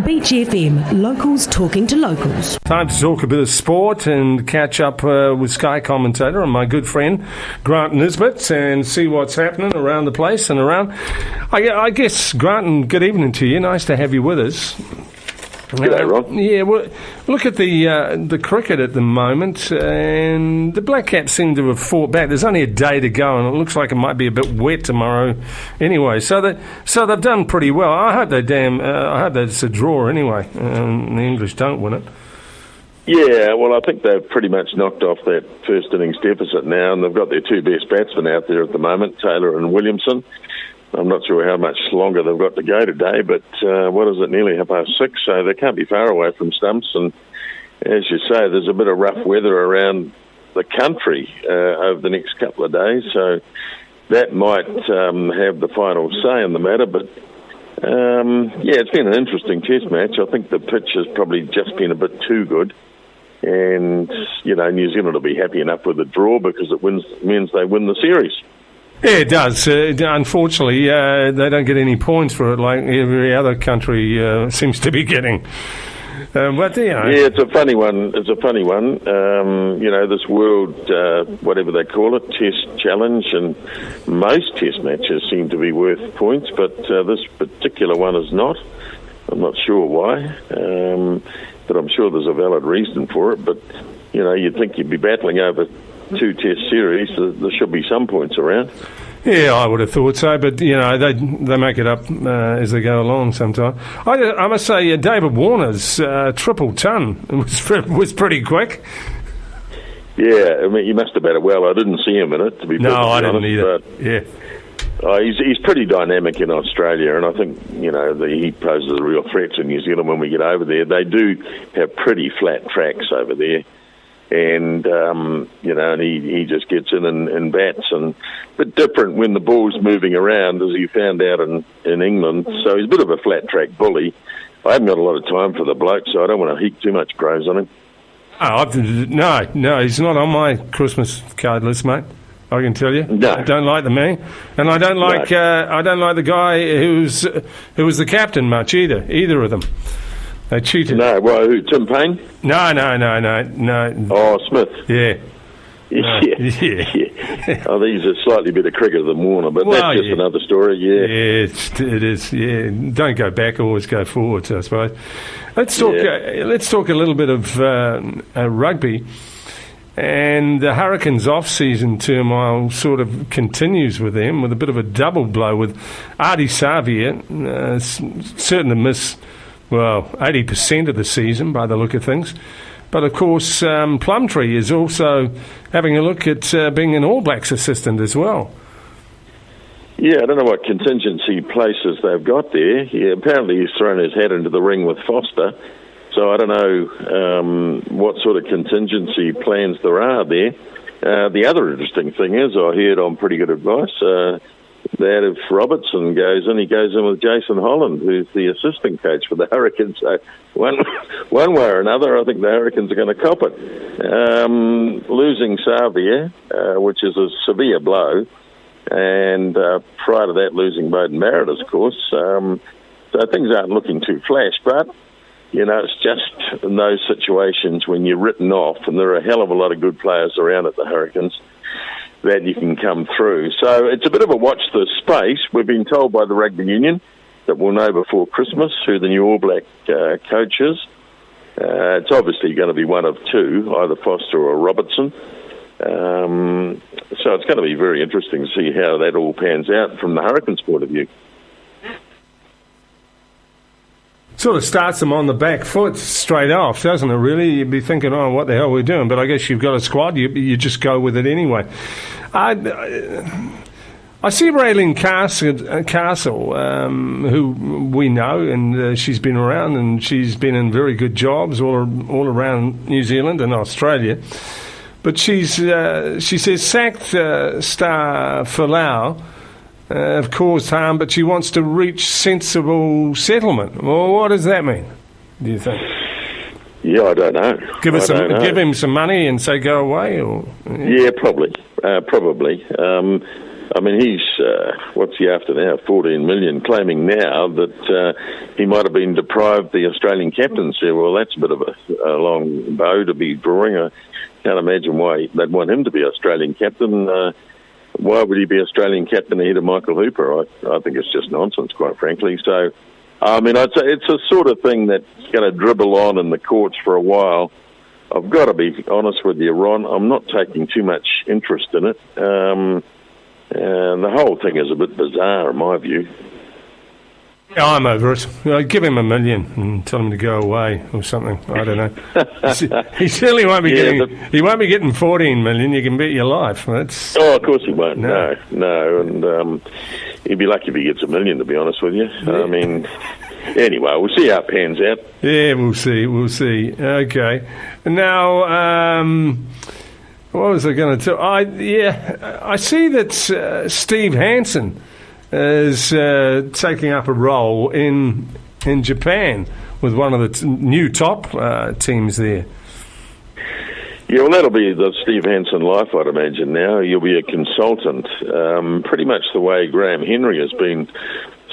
Beach FM, locals talking to locals. Time to talk a bit of sport and catch up with Sky Commentator and my good friend Grant Nisbett and see what's happening around the place and around. I guess, Grant, and good evening to you. Nice to have you with us. G'day, Ron. Yeah, well, look at the cricket at the moment, and the Black Caps seem to have fought back. There's only a day to go, and it looks like it might be a bit wet tomorrow. Anyway, so they've done pretty well. I hope that it's a draw anyway. The English don't win it. Yeah, well, I think they've pretty much knocked off that first innings deficit now, and they've got their two best batsmen out there at the moment, Taylor and Williamson. I'm not sure how much longer they've got to go today, but what is it, nearly 6:30, so they can't be far away from stumps. And as you say, there's a bit of rough weather around the country over the next couple of days, so that might have the final say in the matter. But, yeah, it's been an interesting test match. I think the pitch has probably just been a bit too good. And, you know, New Zealand will be happy enough with a draw because it means they win the series. Yeah, it does. Unfortunately, they don't get any points for it like every other country seems to be getting. But, you know. Yeah, it's a funny one. You know, this world, whatever they call it, test challenge, and most test matches seem to be worth points, but this particular one is not. I'm not sure why, but I'm sure there's a valid reason for it. But, you know, you'd think you'd be battling over two test series, there should be some points around. Yeah, I would have thought so, but, you know, they make it up as they go along sometimes. I must say, David Warner's triple ton was pretty quick. Yeah, I mean, he must have batted well. I didn't see him in it, to be perfectly honest. No, I didn't either, yeah. He's pretty dynamic in Australia, and I think, you know, he poses a real threat to New Zealand when we get over there. They do have pretty flat tracks over there. And, you know, and he just gets in and bats, and a bit different when the ball's moving around, as you found out in England. So he's a bit of a flat-track bully. I haven't got a lot of time for the bloke, so I don't want to heap too much praise on him. No, he's not on my Christmas card list, mate. I can tell you. No. I don't like the man, and I don't like the guy who was the captain much either of them. They cheated. No, well, who, Tim Payne? No. Oh, Smith. Yeah. Yeah. Oh, he's a slightly better cricketer than Warner, but that's just another story, yeah. Yeah, it is, yeah. Don't go back, always go forwards, I suppose. Let's talk a little bit of rugby. And the Hurricanes' off-season turmoil sort of continues with them, with a bit of a double blow with Ardie Savea, certain to miss 80% of the season by the look of things. But, of course, Plumtree is also having a look at being an All Blacks assistant as well. Yeah, I don't know what contingency places they've got there. Yeah, apparently he's thrown his hat into the ring with Foster. So I don't know what sort of contingency plans there are there. The other interesting thing is, I heard on pretty good advice, that if Robertson goes in, he goes in with Jason Holland, who's the assistant coach for the Hurricanes. So one way or another, I think the Hurricanes are going to cop it. Losing Savea, which is a severe blow, and prior to that losing Bowden Barrett, of course. So things aren't looking too flash, but, you know, it's just in those situations when you're written off, and there are a hell of a lot of good players around at the Hurricanes, that you can come through. So it's a bit of a watch this space. We've been told by the Rugby Union that we'll know before Christmas who the new All Black coach is. It's obviously going to be one of two, either Foster or Robertson. So it's going to be very interesting to see how that all pans out from the Hurricanes' point of view. Sort of starts them on the back foot straight off, doesn't it, really? You'd be thinking, oh, what the hell are we doing? But I guess you've got a squad, you just go with it anyway. I see Raylene Castle, who we know, and she's been around, and she's been in very good jobs all around New Zealand and Australia. But she says sacked star Folau have caused harm, but she wants to reach sensible settlement. Well, what does that mean, do you think? Yeah, I don't know. Give him some money and say go away, or yeah, probably. I mean, he's, what's he after now? 14 million, claiming now that he might have been deprived the Australian captaincy. Well, that's a bit of a long bow to be drawing. I can't imagine why they'd want him to be Australian captain. Why would he be Australian captain ahead of Michael Hooper? I think it's just nonsense, quite frankly. So, I mean, I'd say it's a sort of thing that's going to dribble on in the courts for a while. I've got to be honest with you, Ron. I'm not taking too much interest in it. And the whole thing is a bit bizarre, in my view. Yeah, I'm over it. Give him $1 million and tell him to go away or something. I don't know. He certainly won't be he won't be getting 14 million. You can bet your life. That's of course he won't. No. And he'd be lucky if he gets $1 million. To be honest with you, I mean, anyway, we'll see how it pans out. Yeah, we'll see. Okay, now. What was I going to tell? I see that Steve Hansen is taking up a role in Japan with one of the new top teams there. Yeah, well, that'll be the Steve Hansen life, I'd imagine now. You'll be a consultant, pretty much the way Graham Henry has been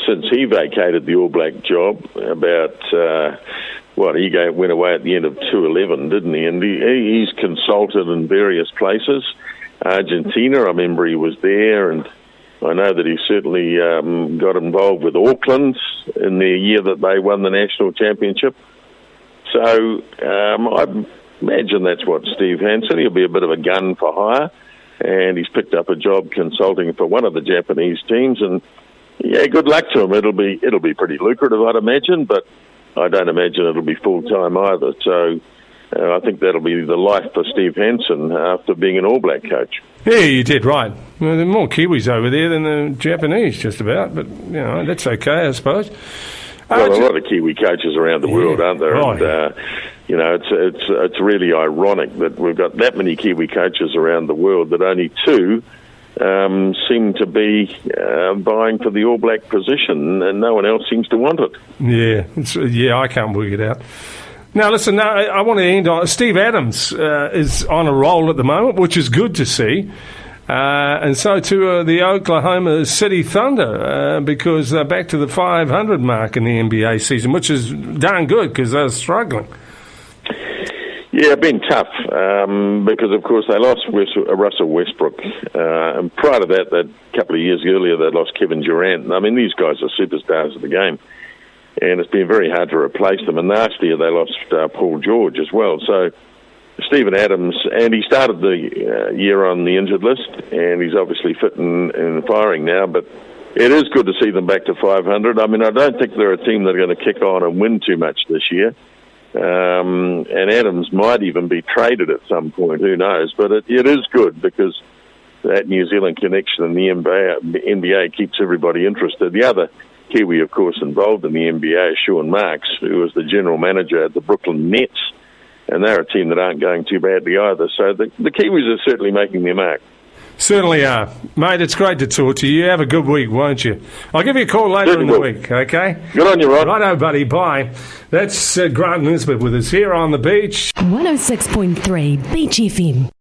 since he vacated the All Black job about... he went away at the end of 2011, didn't he? And he's consulted in various places. Argentina, I remember he was there, and I know that he certainly got involved with Auckland in the year that they won the national championship. So I imagine that's what Steve Hansen, he'll be a bit of a gun for hire, and he's picked up a job consulting for one of the Japanese teams, and yeah, good luck to him. It'll be pretty lucrative, I'd imagine, but I don't imagine it'll be full-time either. So I think that'll be the life for Steve Hansen after being an All Black coach. Yeah, you did right. Well, there are more Kiwis over there than the Japanese, just about. But, that's okay, I suppose. Well, a lot of Kiwi coaches around the world, aren't there? Right. And, it's really ironic that we've got that many Kiwi coaches around the world that only two seem to be vying for the All Black position, and no one else seems to want it. Yeah, I can't work it out. Now, listen, I want to end on... Steve Adams is on a roll at the moment, which is good to see. And so too the Oklahoma City Thunder, because they're back to the 500 mark in the NBA season, which is darn good because they're struggling. Yeah, been tough because, of course, they lost Russell Westbrook. And prior to that, a couple of years earlier, they lost Kevin Durant. I mean, these guys are superstars of the game. And it's been very hard to replace them. And last year, they lost Paul George as well. So Stephen Adams, and he started the year on the injured list, and he's obviously fit and firing now. But it is good to see them back to 500. I mean, I don't think they're a team that are going to kick on and win too much this year. And Adams might even be traded at some point, who knows. But it is good because that New Zealand connection in the NBA keeps everybody interested. The other Kiwi, of course, involved in the NBA is Sean Marks, who was the general manager at the Brooklyn Nets. And they're a team that aren't going too badly either. So the Kiwis are certainly making their mark. Certainly are. Mate, it's great to talk to you. Have a good week, won't you? I'll give you a call later in the week, okay? Good on you, Rod. Righto, buddy. Bye. That's Grant Nisbett with us here on the beach. 106.3 Beach FM.